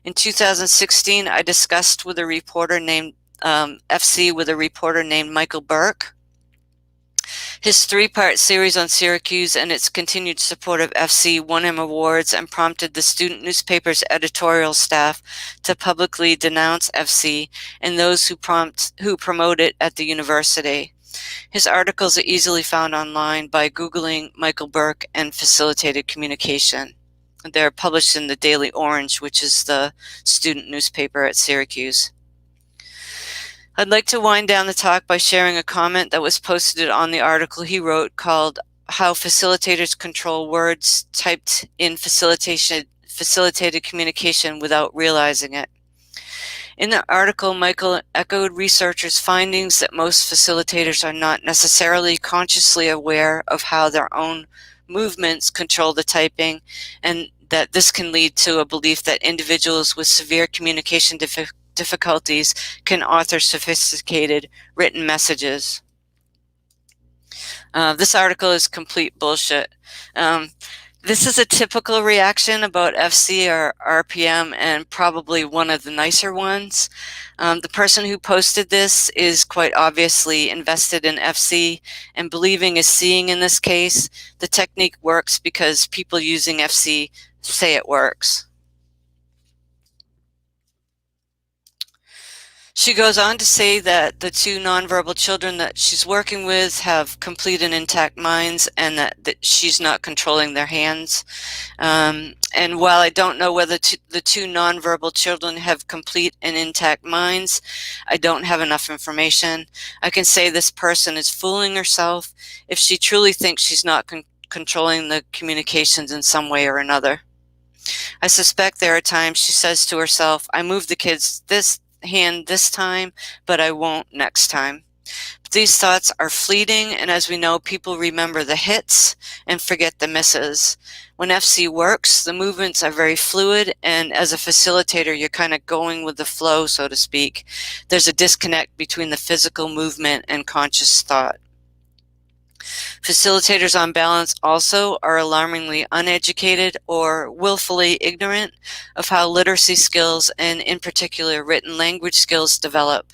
In 2016, I discussed with a reporter named FC with a reporter named Michael Burke. His three-part series on Syracuse and its continued support of FC won him awards and prompted the student newspaper's editorial staff to publicly denounce FC and those who promote it at the university. His articles are easily found online by Googling Michael Burke and facilitated communication. They're published in the Daily Orange, which is the student newspaper at Syracuse. I'd like to wind down the talk by sharing a comment that was posted on the article he wrote called "How Facilitators Control Words Typed in Facilitated Communication Without Realizing It." In the article, Michael echoed researchers' findings that most facilitators are not necessarily consciously aware of how their own movements control the typing, and that this can lead to a belief that individuals with severe communication difficulties can author sophisticated written messages. This article is complete bullshit. This is a typical reaction about FC or RPM, and probably one of the nicer ones. The person who posted this is quite obviously invested in FC, and believing is seeing in this case. The technique works because people using FC say it works. She goes on to say that the two nonverbal children that she's working with have complete and intact minds, and that she's not controlling their hands. And while I don't know whether the two nonverbal children have complete and intact minds, I don't have enough information. I can say this person is fooling herself if she truly thinks she's not controlling the communications in some way or another. I suspect there are times she says to herself, "I moved the kids this hand this time, but I won't next time." But these thoughts are fleeting, and as we know, people remember the hits and forget the misses. When FC works, the movements are very fluid, and as a facilitator, you're kind of going with the flow, so to speak. There's a disconnect between the physical movement and conscious thought. Facilitators on balance also are alarmingly uneducated or willfully ignorant of how literacy skills and in particular written language skills develop.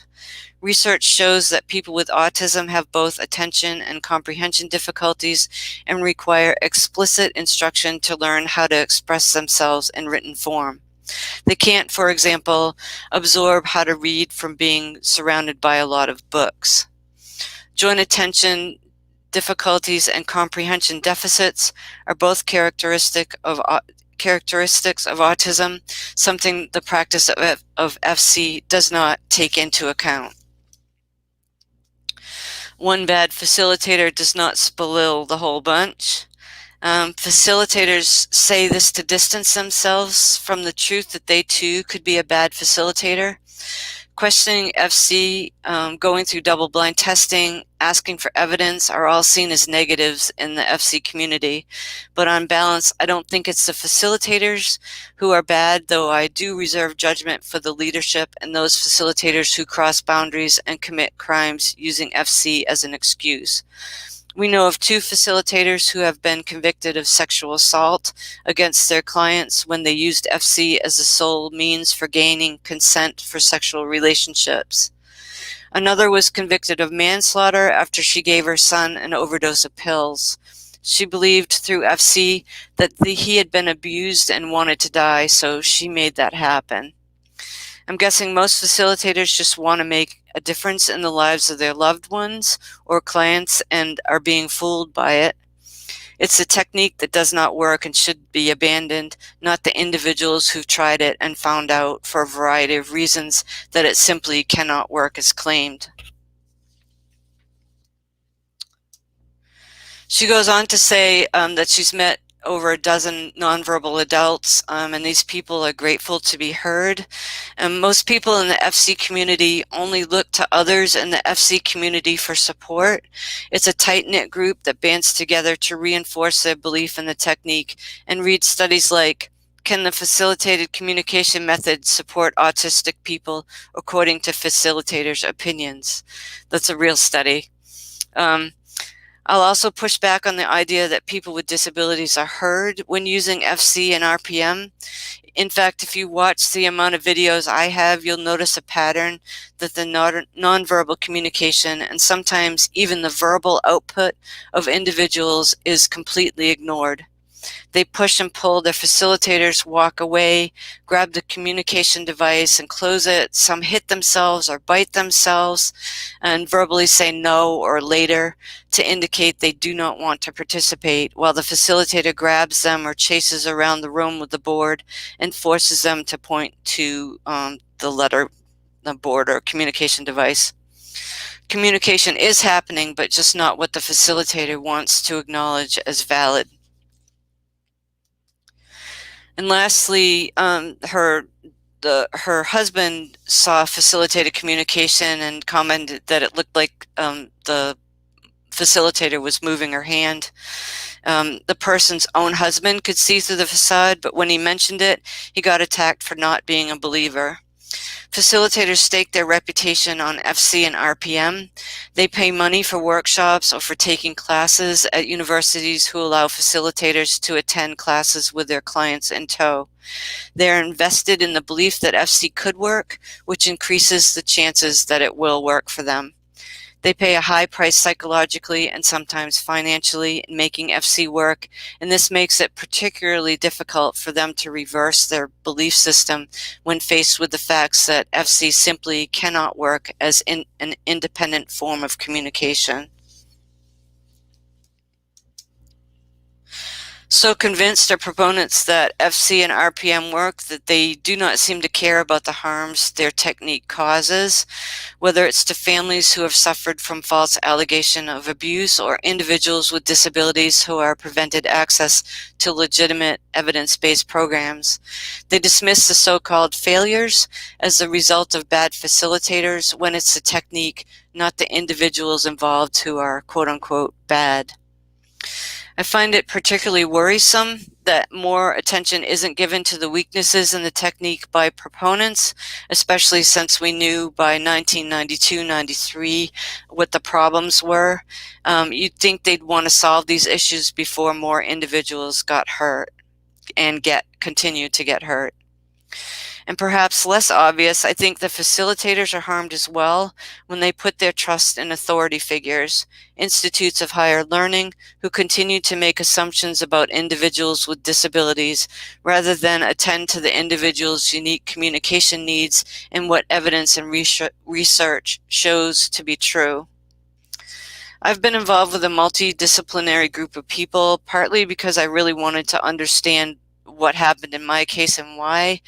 Research shows that people with autism have both attention and comprehension difficulties and require explicit instruction to learn how to express themselves in written form. They can't, for example, absorb how to read from being surrounded by a lot of books. Joint attention difficulties and comprehension deficits are both characteristics of autism, something the practice of FC does not take into account. One bad facilitator does not spoil the whole bunch. Facilitators say this to distance themselves from the truth that they too could be a bad facilitator. Questioning FC, going through double-blind testing, asking for evidence are all seen as negatives in the FC community. But on balance, I don't think it's the facilitators who are bad, though I do reserve judgment for the leadership and those facilitators who cross boundaries and commit crimes using FC as an excuse. We know of 2 facilitators who have been convicted of sexual assault against their clients when they used FC as the sole means for gaining consent for sexual relationships. Another was convicted of manslaughter after she gave her son an overdose of pills. She believed through FC that he had been abused and wanted to die, so she made that happen. I'm guessing most facilitators just want to make a difference in the lives of their loved ones or clients and are being fooled by it. It's a technique that does not work and should be abandoned, not the individuals who've tried it and found out for a variety of reasons that it simply cannot work as claimed. She goes on to say that she's met over a dozen nonverbal adults, and these people are grateful to be heard. And most people in the FC community only look to others in the FC community for support. It's a tight-knit group that bands together to reinforce their belief in the technique and read studies like, can the facilitated communication method support autistic people according to facilitators' opinions? That's a real study. I'll also push back on the idea that people with disabilities are heard when using FC and RPM. In fact, if you watch the amount of videos I have, you'll notice a pattern that the nonverbal communication and sometimes even the verbal output of individuals is completely ignored. They push and pull their facilitators, walk away, grab the communication device and close it. Some hit themselves or bite themselves and verbally say no or later to indicate they do not want to participate, while the facilitator grabs them or chases around the room with the board and forces them to point to the board or communication device. Communication is happening, but just not what the facilitator wants to acknowledge as valid. And lastly, her husband saw facilitated communication and commented that it looked like the facilitator was moving her hand. The person's own husband could see through the facade, but when he mentioned it, he got attacked for not being a believer. Facilitators stake their reputation on FC and RPM. They pay money for workshops or for taking classes at universities who allow facilitators to attend classes with their clients in tow. They are invested in the belief that FC could work, which increases the chances that it will work for them. They pay a high price psychologically and sometimes financially in making FC work, and this makes it particularly difficult for them to reverse their belief system when faced with the facts that FC simply cannot work as an independent form of communication. So convinced are proponents that FC and RPM work that they do not seem to care about the harms their technique causes, whether it's to families who have suffered from false allegation of abuse or individuals with disabilities who are prevented access to legitimate evidence-based programs. They dismiss the so-called failures as the result of bad facilitators when it's the technique, not the individuals involved who are quote-unquote bad. I find it particularly worrisome that more attention isn't given to the weaknesses in the technique by proponents, especially since we knew by 1992-93 what the problems were. You'd think they'd want to solve these issues before more individuals got hurt and continue to get hurt. And perhaps less obvious, I think the facilitators are harmed as well when they put their trust in authority figures, institutes of higher learning, who continue to make assumptions about individuals with disabilities rather than attend to the individual's unique communication needs and what evidence and research shows to be true. I've been involved with a multidisciplinary group of people, partly because I really wanted to understand what happened in my case and why.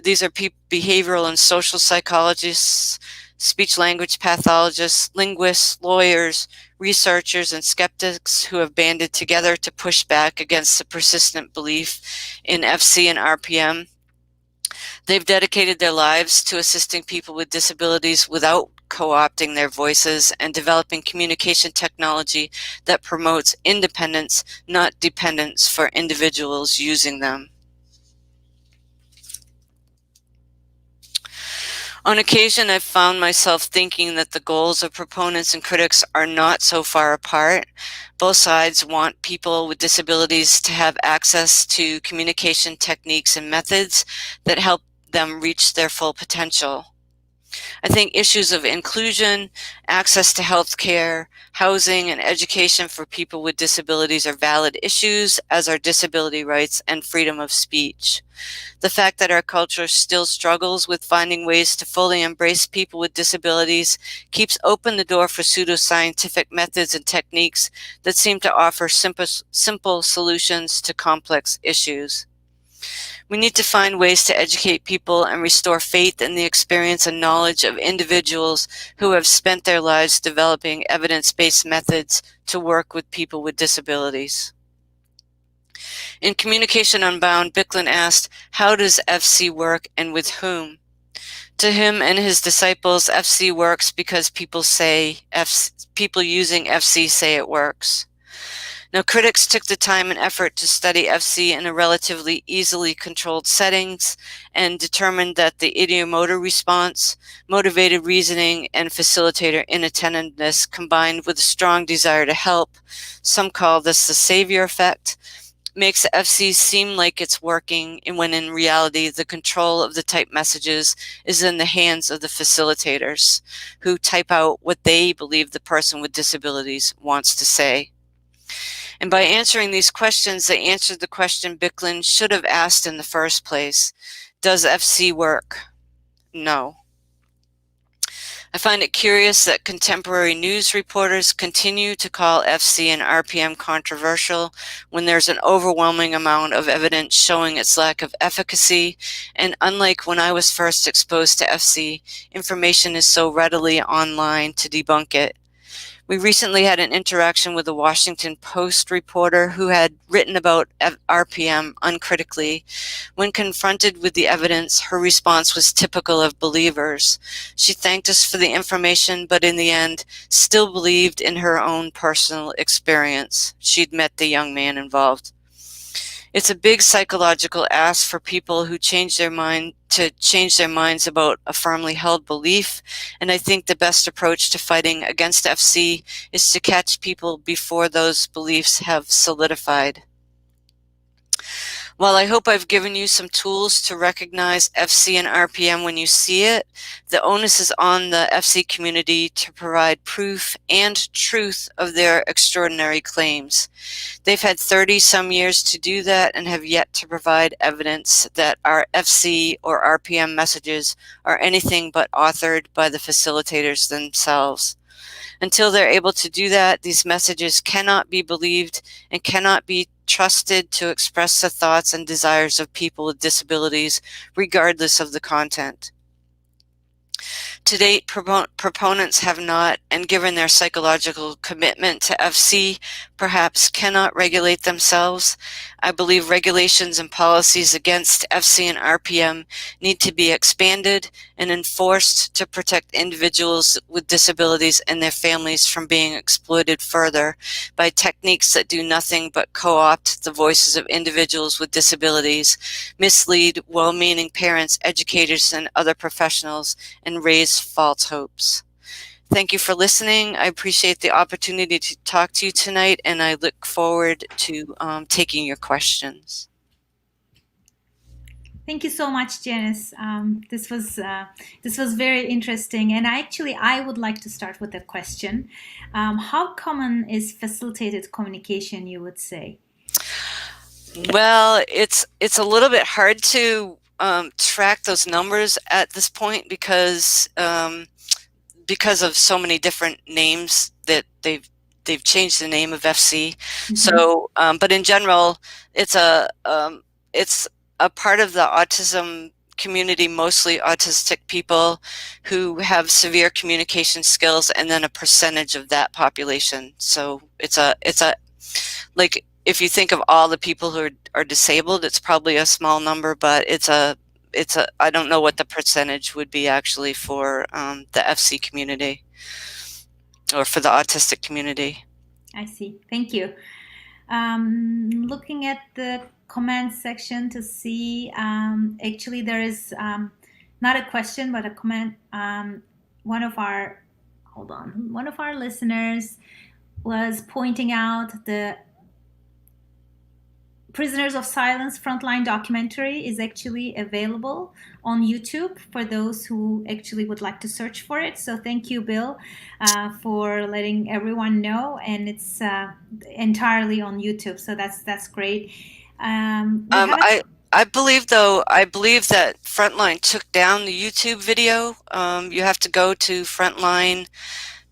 These are behavioral and social psychologists, speech-language pathologists, linguists, lawyers, researchers, and skeptics who have banded together to push back against the persistent belief in FC and RPM. They've dedicated their lives to assisting people with disabilities without co-opting their voices and developing communication technology that promotes independence, not dependence, for individuals using them. On occasion, I've found myself thinking that the goals of proponents and critics are not so far apart. Both sides want people with disabilities to have access to communication techniques and methods that help them reach their full potential. I think issues of inclusion, access to health care, housing, and education for people with disabilities are valid issues, as are disability rights and freedom of speech. The fact that our culture still struggles with finding ways to fully embrace people with disabilities keeps open the door for pseudoscientific methods and techniques that seem to offer simple solutions to complex issues. We need to find ways to educate people and restore faith in the experience and knowledge of individuals who have spent their lives developing evidence-based methods to work with people with disabilities. In Communication Unbound, Bicklin asked, "How does FC work and with whom?" To him and his disciples, FC works because people using FC say it works. Now, critics took the time and effort to study FC in a relatively easily controlled settings and determined that the ideomotor response, motivated reasoning, and facilitator inattentiveness combined with a strong desire to help, some call this the savior effect, makes FC seem like it's working, and when in reality the control of the typed messages is in the hands of the facilitators, who type out what they believe the person with disabilities wants to say. And by answering these questions, they answered the question Bicklin should have asked in the first place: does FC work? No. I find it curious that contemporary news reporters continue to call FC and RPM controversial when there's an overwhelming amount of evidence showing its lack of efficacy, and unlike when I was first exposed to FC, information is so readily online to debunk it. We recently had an interaction with a Washington Post reporter who had written about RPM uncritically. When confronted with the evidence, her response was typical of believers. She thanked us for the information, but in the end, still believed in her own personal experience. She'd met the young man involved. It's a big psychological ask for people who change their minds about a firmly held belief, and I think the best approach to fighting against FC is to catch people before those beliefs have solidified. While I hope I've given you some tools to recognize FC and RPM when you see it, the onus is on the FC community to provide proof and truth of their extraordinary claims. They've had 30-some years to do that and have yet to provide evidence that our FC or RPM messages are anything but authored by the facilitators themselves. Until they're able to do that, these messages cannot be believed and cannot be trusted to express the thoughts and desires of people with disabilities, regardless of the content. To date, proponents have not, and given their psychological commitment to FC, perhaps cannot regulate themselves. I believe regulations and policies against FC and RPM need to be expanded and enforced to protect individuals with disabilities and their families from being exploited further by techniques that do nothing but co-opt the voices of individuals with disabilities, mislead well-meaning parents, educators, and other professionals, and raise false hopes. Thank you for listening. I appreciate the opportunity to talk to you tonight, and I look forward to taking your questions. Thank you so much, Janyce. This was very interesting, and I would like to start with a question. How common is facilitated communication, you would say? Well, it's a little bit hard to track those numbers at this point because of so many different names that they've changed the name of FC. Mm-hmm. So, but in general, it's a part of the autism community, mostly autistic people who have severe communication skills, and then a percentage of that population. So it's a like, if you think of all the people who are disabled, it's probably a small number, but I don't know what the percentage would be actually for the FC community or for the autistic community. I see. Thank you. Looking at the comment section to see, actually there is not a question, but a comment. One of our listeners was pointing out the Prisoners of Silence Frontline documentary is actually available on YouTube for those who actually would like to search for it. So thank you, Bill, for letting everyone know, and it's entirely on YouTube. So that's great. I believe that Frontline took down the YouTube video. You have to go to Frontline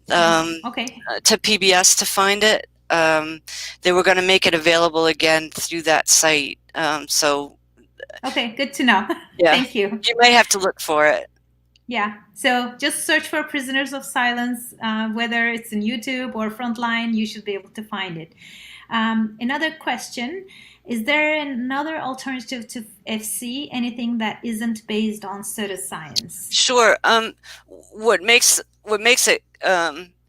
to PBS to find it. They were going to make it available again through that site. Okay, good to know. Yeah, thank you. You may have to look for it. Yeah, so just search for Prisoners of Silence, whether it's in YouTube or Frontline, you should be able to find it. Another question, is there another alternative to FC, anything that isn't based on pseudoscience? Sure. What makes it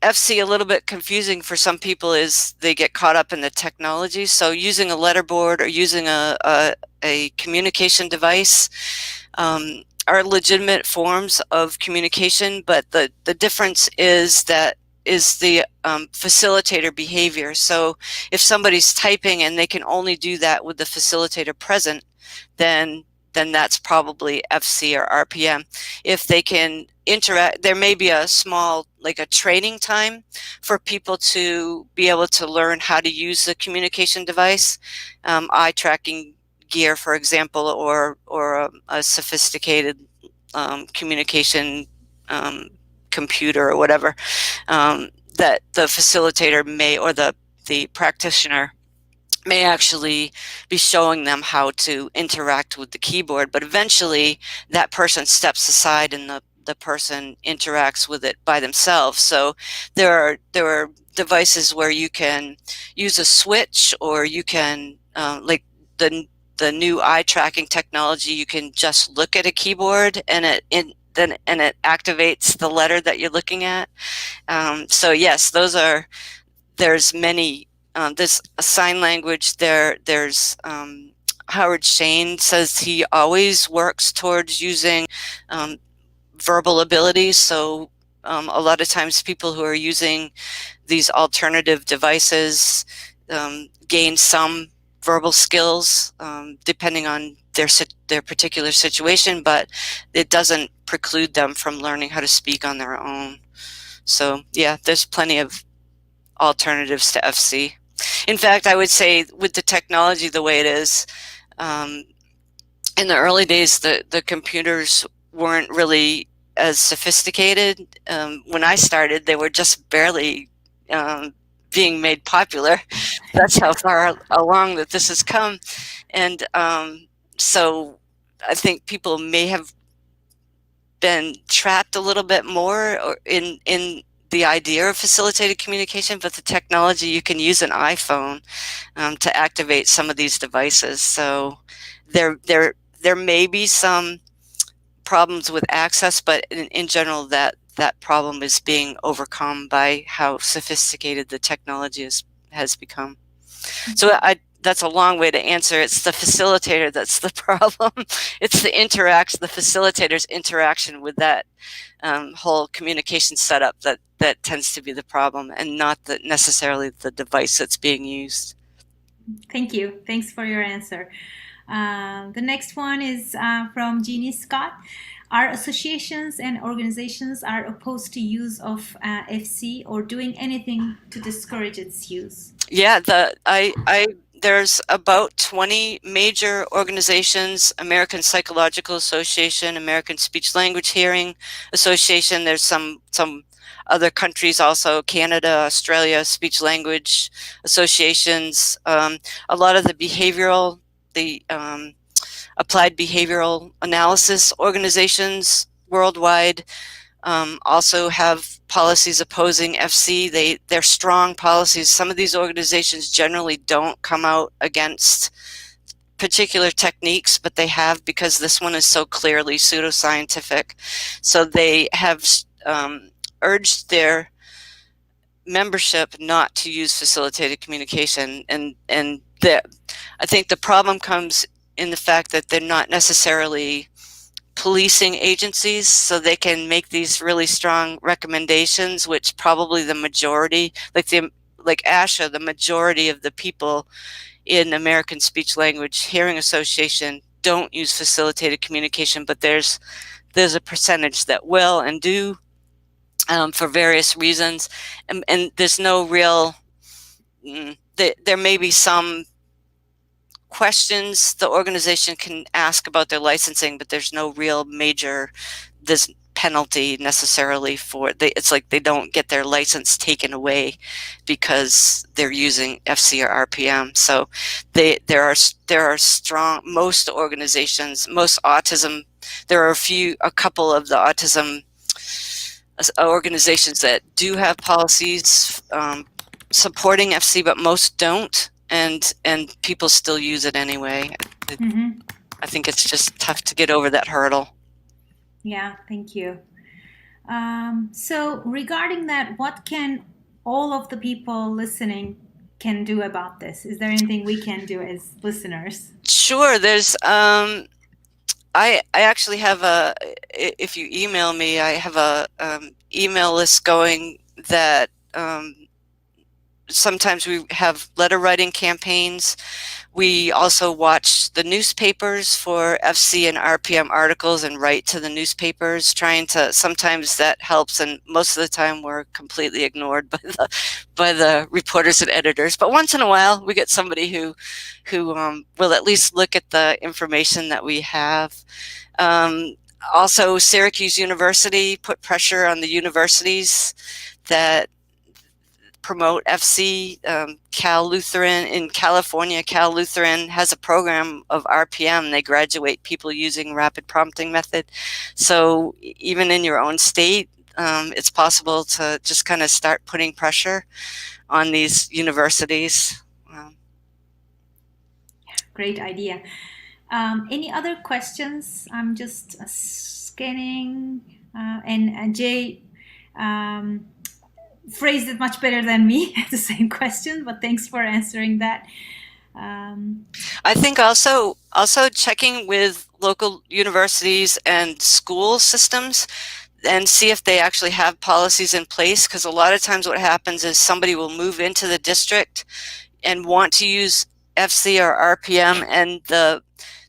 FC a little bit confusing for some people is they get caught up in the technology. So using a letterboard or using a communication device are legitimate forms of communication, but the difference is the facilitator behavior. So if somebody's typing and they can only do that with the facilitator present, then that's probably FC or RPM. If they can interact, there may be a small, like a training time for people to be able to learn how to use the communication device, eye tracking gear, for example, or a sophisticated communication computer or whatever, that the facilitator may, or the practitioner may actually be showing them how to interact with the keyboard, but eventually that person steps aside and the person interacts with it by themselves. So there are devices where you can use a switch, or you can like the new eye tracking technology, you can just look at a keyboard and it activates the letter that you're looking at. So yes, there's many. There's a sign language. There's Howard Shane says he always works towards using verbal abilities. So a lot of times people who are using these alternative devices gain some verbal skills depending on their particular situation, but it doesn't preclude them from learning how to speak on their own. So yeah, there's plenty of alternatives to FC. In fact, I would say with the technology the way it is, in the early days, the computers weren't really as sophisticated. When I started, they were just barely being made popular. That's how far along that this has come. And so I think people may have been trapped a little bit more in the idea of facilitated communication, but the technology, you can use an iPhone to activate some of these devices. So there may be some problems with access, but in general, that problem is being overcome by how sophisticated the technology has become. So that's a long way to answer. It's the facilitator that's the problem. It's the facilitator's interaction with that whole communication setup that tends to be the problem, and not necessarily the device that's being used. Thank you. Thanks for your answer. The next one is from Jeannie Scott. Our associations and organizations are opposed to use of FC or doing anything to discourage its use. Yeah, there's about 20 major organizations: American Psychological Association, American Speech Language Hearing Association. There's some other countries also, Canada, Australia, speech language associations. A lot of the applied behavioral analysis organizations worldwide also have policies opposing FC. They're strong policies. Some of these organizations generally don't come out against particular techniques, but they have, because this one is so clearly pseudoscientific. So they have urged their membership not to use facilitated communication, and I think the problem comes in the fact that they're not necessarily policing agencies, so they can make these really strong recommendations, which probably the majority, like ASHA, the majority of the people in American Speech Language Hearing Association don't use facilitated communication, but there's a percentage that will and do for various reasons, and there's no real, there may be some questions the organization can ask about their licensing, but there's no real major penalty necessarily for it's like they don't get their license taken away because they're using FC or RPM. So there are strong, most organizations, most autism, there are a couple of the autism organizations that do have policies supporting FC, but most don't. And people still use it anyway. I think it's just tough to get over that hurdle. Yeah, thank you. So regarding that, what can all of the people listening can do about this? Is there anything we can do as listeners? Sure. There's I actually have if you email me, I have a email list going that sometimes we have letter writing campaigns. We also watch the newspapers for FC and RPM articles and write to the newspapers, sometimes that helps, and most of the time we're completely ignored by the reporters and editors. But once in a while we get somebody who will at least look at the information that we have. Also, Syracuse University put pressure on the universities that promote FC. Cal Lutheran in California, Cal Lutheran has a program of RPM. They graduate people using rapid prompting method. So even in your own state, it's possible to just kind of start putting pressure on these universities. Great idea. Any other questions? I'm just scanning, and Jay phrased it much better than me, the same question, but thanks for answering that. I think also checking with local universities and school systems and see if they actually have policies in place, because a lot of times what happens is somebody will move into the district and want to use FC or RPM, and the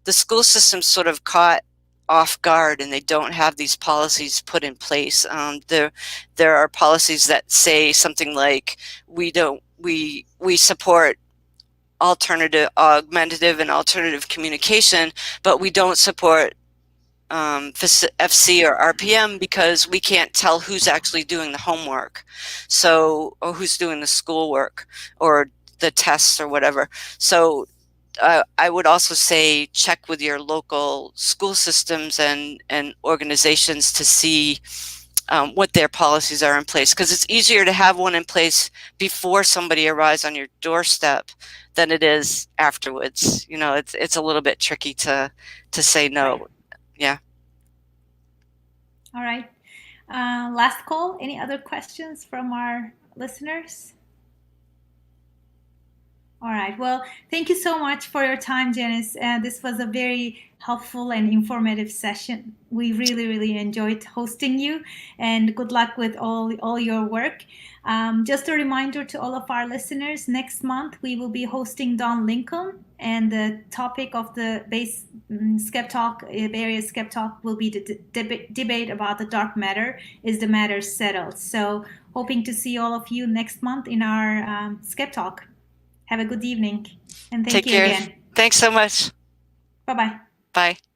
school system's sort of caught off guard and they don't have these policies put in place. There are policies that say something like, we support augmentative and alternative communication, but we don't support FC or RPM because we can't tell who's actually doing the homework, so, or who's doing the schoolwork or the tests or whatever. So I would also say check with your local school systems and organizations to see what their policies are in place, because it's easier to have one in place before somebody arrives on your doorstep than it is afterwards. You know, it's a little bit tricky to say no. Right. Yeah. All right. Last call. Any other questions from our listeners? All right. Well, thank you so much for your time, Janyce. This was a very helpful and informative session. We really, really enjoyed hosting you, and good luck with all your work. Just a reminder to all of our listeners, next month we will be hosting Don Lincoln, and the topic of the base Skep Talk, Bay Area Skep Talk, will be the debate about the dark matter. Is the matter settled? So hoping to see all of you next month in our Skep Talk. Have a good evening, and thank Take you care. again. Thanks so much. Bye-bye. Bye.